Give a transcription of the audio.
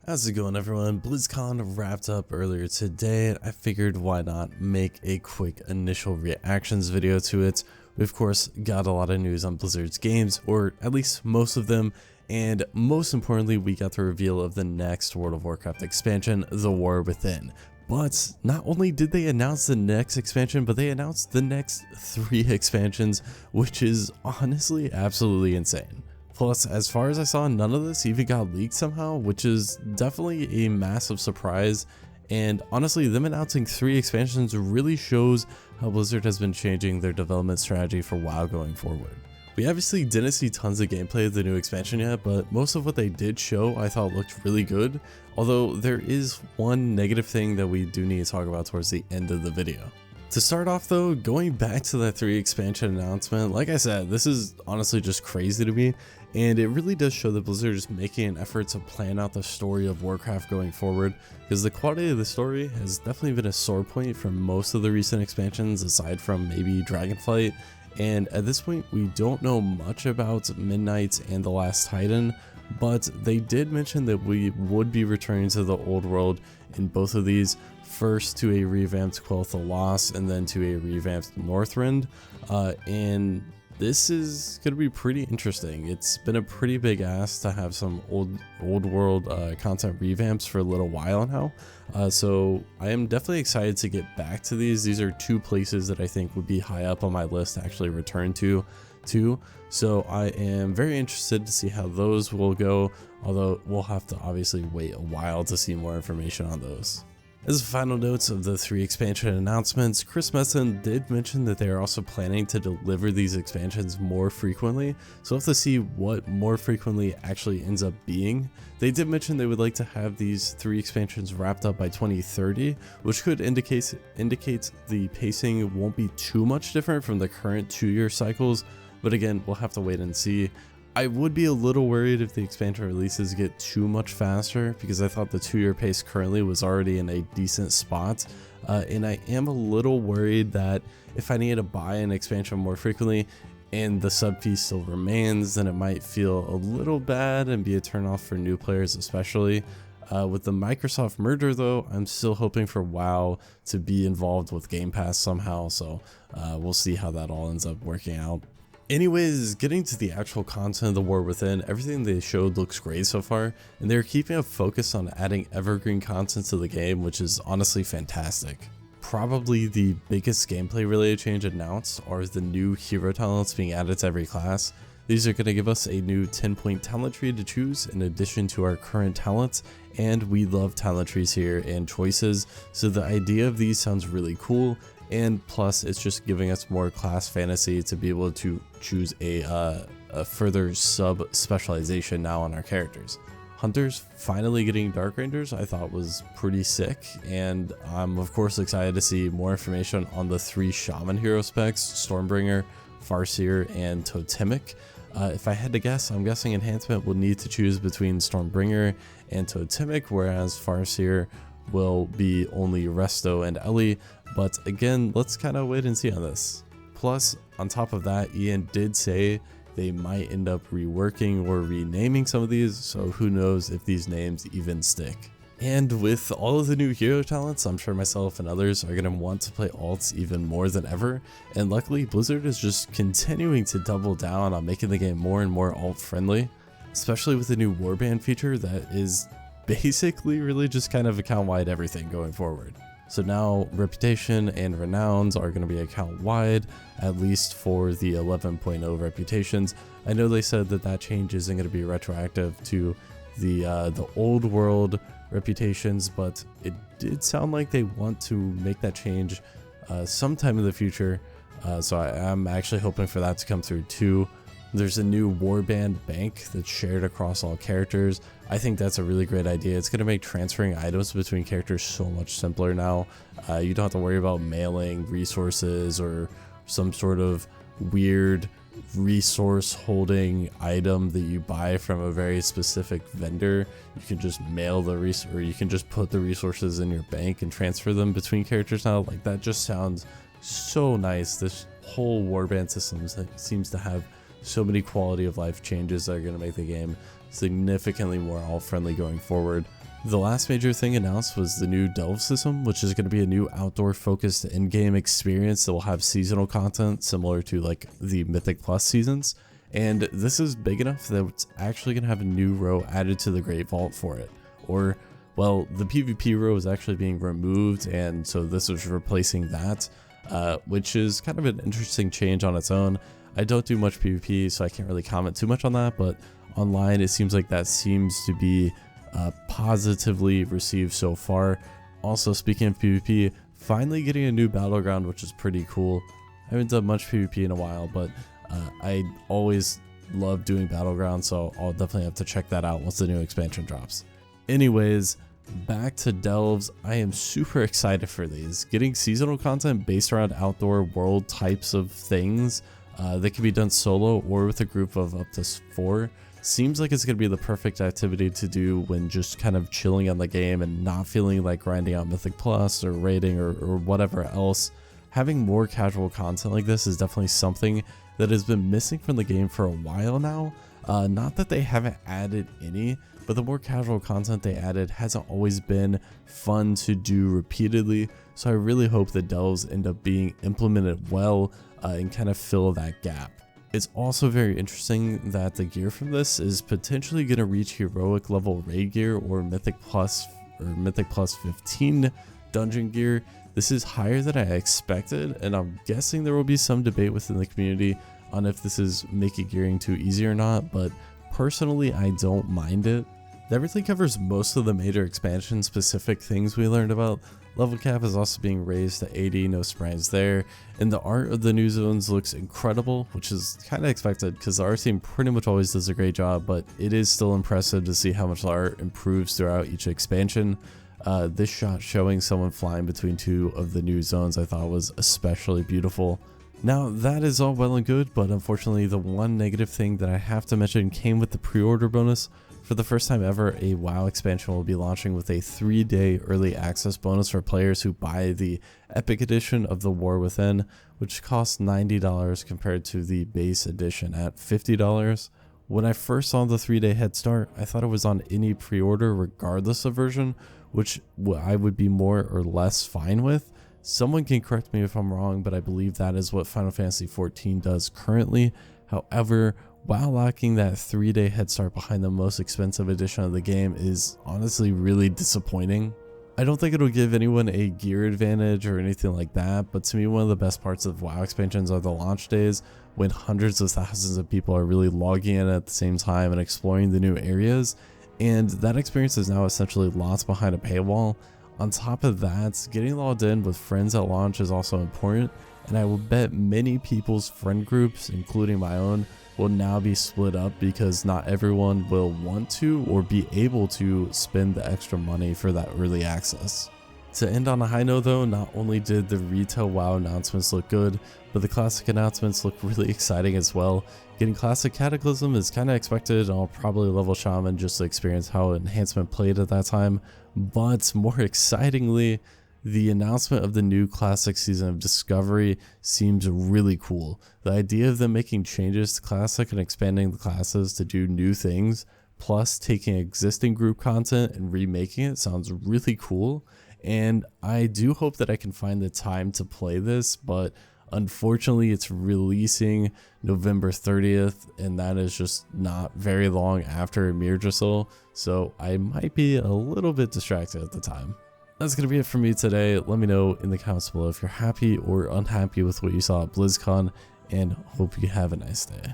How's it going, everyone? Blizzcon wrapped up earlier today. I figured why not make a quick initial reactions video to it. We of course got a lot of news on Blizzard's games, or at least most of them, and most importantly we got the reveal of the next World of Warcraft expansion, The War Within. But not only did they announce the next expansion, but they announced the next 3 expansions, which is honestly absolutely insane. Plus, as far as I saw, none of this even got leaked somehow, which is definitely a massive surprise. And honestly, them announcing 3 expansions really shows how Blizzard has been changing their development strategy for WoW going forward. We obviously didn't see tons of gameplay of the new expansion yet, but most of what they did show I thought looked really good, although there is one negative thing that we do need to talk about towards the end of the video. To start off though, going back to that 3 expansion announcement, like I said, this is honestly just crazy to me, and it really does show that Blizzard is making an effort to plan out the story of Warcraft going forward, because the quality of the story has definitely been a sore point for most of the recent expansions aside from maybe Dragonflight, and at this point we don't know much about Midnight and the Last Titan, but they did mention that we would be returning to the old world in both of these, first to a revamped Quel'Tha Lost and then to a revamped Northrend, and this is going to be pretty interesting. It's been a pretty big ask to have some old world content revamps for a little while now, so I am definitely excited to get back to these. These are 2 places that I think would be high up on my list to actually return to too, so I am very interested to see how those will go, although we'll have to obviously wait a while to see more information on those. As final notes of the 3 expansion announcements, Chris Messon did mention that they are also planning to deliver these expansions more frequently, so we'll have to see what more frequently actually ends up being. They did mention they would like to have these 3 expansions wrapped up by 2030, which could indicate the pacing won't be too much different from the current 2-year cycles, but again, we'll have to wait and see. I would be a little worried if the expansion releases get too much faster, because I thought the 2-year pace currently was already in a decent spot, and I am a little worried that if I need to buy an expansion more frequently and the sub fee still remains, then it might feel a little bad and be a turnoff for new players especially. With the Microsoft merger though, I'm still hoping for WoW to be involved with Game Pass somehow, so we'll see how that all ends up working out. Anyways, getting to the actual content of The War Within, everything they showed looks great so far, and they're keeping a focus on adding evergreen content to the game, which is honestly fantastic. Probably the biggest gameplay related change announced are the new hero talents being added to every class. These are going to give us a new 10-point talent tree to choose in addition to our current talents, and we love talent trees here and choices, so the idea of these sounds really cool. And plus, it's just giving us more class fantasy to be able to choose a further sub-specialization now on our characters. Hunters finally getting Dark Rangers I thought was pretty sick, and I'm of course excited to see more information on the 3 Shaman hero specs, Stormbringer, Farseer, and Totemic. If I had to guess, I'm guessing Enhancement will need to choose between Stormbringer and Totemic, whereas Farseer will be only Resto and Ellie, but again, let's kind of wait and see on this. Plus, on top of that, Ian did say they might end up reworking or renaming some of these, so who knows if these names even stick. And with all of the new hero talents, I'm sure myself and others are going to want to play alts even more than ever, and luckily Blizzard is just continuing to double down on making the game more and more alt friendly, especially with the new warband feature that is basically really just kind of account-wide everything going forward. So now reputation and renowns are going to be account-wide, at least for the 11.0 reputations. I know they said that that change isn't going to be retroactive to the old world reputations, but it did sound like they want to make that change sometime in the future, so I am actually hoping for that to come through too. There's a new warband bank that's shared across all characters. I think that's a really great idea. It's going to make transferring items between characters so much simpler now. You don't have to worry about mailing resources or some sort of weird resource holding item that you buy from a very specific vendor. You can just mail the or you can just put the resources in your bank and transfer them between characters now. Like, that just sounds so nice. This whole warband system seems to have so many quality of life changes that are going to make the game significantly more alt friendly going forward. The last major thing announced was the new Delve system, which is going to be a new outdoor focused in-game experience that will have seasonal content similar to like the Mythic Plus seasons. And this is big enough that it's actually going to have a new row added to the Great Vault for it. Or, well, the PvP row is actually being removed, and so this is replacing that, which is kind of an interesting change on its own. I don't do much PvP, so I can't really comment too much on that, but online it seems like that seems to be positively received so far. Also, speaking of PvP, finally getting a new battleground, which is pretty cool. I haven't done much PvP in a while, but I always love doing battlegrounds, so I'll definitely have to check that out once the new expansion drops. Anyways, back to Delves. I am super excited for these. Getting seasonal content based around outdoor world types of things that can be done solo or with a group of up to 4 seems like it's going to be the perfect activity to do when just kind of chilling on the game and not feeling like grinding out Mythic Plus or raiding or whatever else. Having more casual content like this is definitely something that has been missing from the game for a while now. Not that they haven't added any, but the more casual content they added hasn't always been fun to do repeatedly. So I really hope that Delves end up being implemented well and kind of fill that gap. It's also very interesting that the gear from this is potentially going to reach heroic level raid gear or Mythic Plus 15 dungeon gear. This is higher than I expected, and I'm guessing there will be some debate within the community on if this is making gearing too easy or not, but personally I don't mind it. Everything covers most of the major expansion specific things we learned about. Level cap is also being raised to 80, no sprites there, and the art of the new zones looks incredible, which is kind of expected because the art team pretty much always does a great job, but it is still impressive to see how much the art improves throughout each expansion. This shot showing someone flying between 2 of the new zones I thought was especially beautiful. Now that is all well and good, but unfortunately the one negative thing that I have to mention came with the pre-order bonus. For the first time ever, a WoW expansion will be launching with a 3-day early access bonus for players who buy the Epic Edition of the War Within, which costs $90 compared to the base edition at $50. When I first saw the 3-day head start, I thought it was on any pre-order regardless of version, which I would be more or less fine with. Someone can correct me if I'm wrong, but I believe that is what Final Fantasy XIV does currently. However, while lacking that 3-day head start behind the most expensive edition of the game is honestly really disappointing. I don't think it'll give anyone a gear advantage or anything like that, but to me one of the best parts of WoW expansions are the launch days when hundreds of thousands of people are really logging in at the same time and exploring the new areas, and that experience is now essentially lost behind a paywall. On top of that, getting logged in with friends at launch is also important, and I will bet many people's friend groups, including my own, will now be split up because not everyone will want to or be able to spend the extra money for that early access. To end on a high note though, not only did the retail WoW announcements look good, but the classic announcements look really exciting as well. Getting classic Cataclysm is kind of expected, and I'll probably level Shaman just to experience how enhancement played at that time, but more excitingly, the announcement of the new classic season of Discovery seems really cool. The idea of them making changes to classic and expanding the classes to do new things, plus taking existing group content and remaking it, sounds really cool. And I do hope that I can find the time to play this, but unfortunately it's releasing November 30th, and that is just not very long after Mirdrasil, so I might be a little bit distracted at the time. That's going to be it for me today. Let me know in the comments below if you're happy or unhappy with what you saw at BlizzCon, and hope you have a nice day.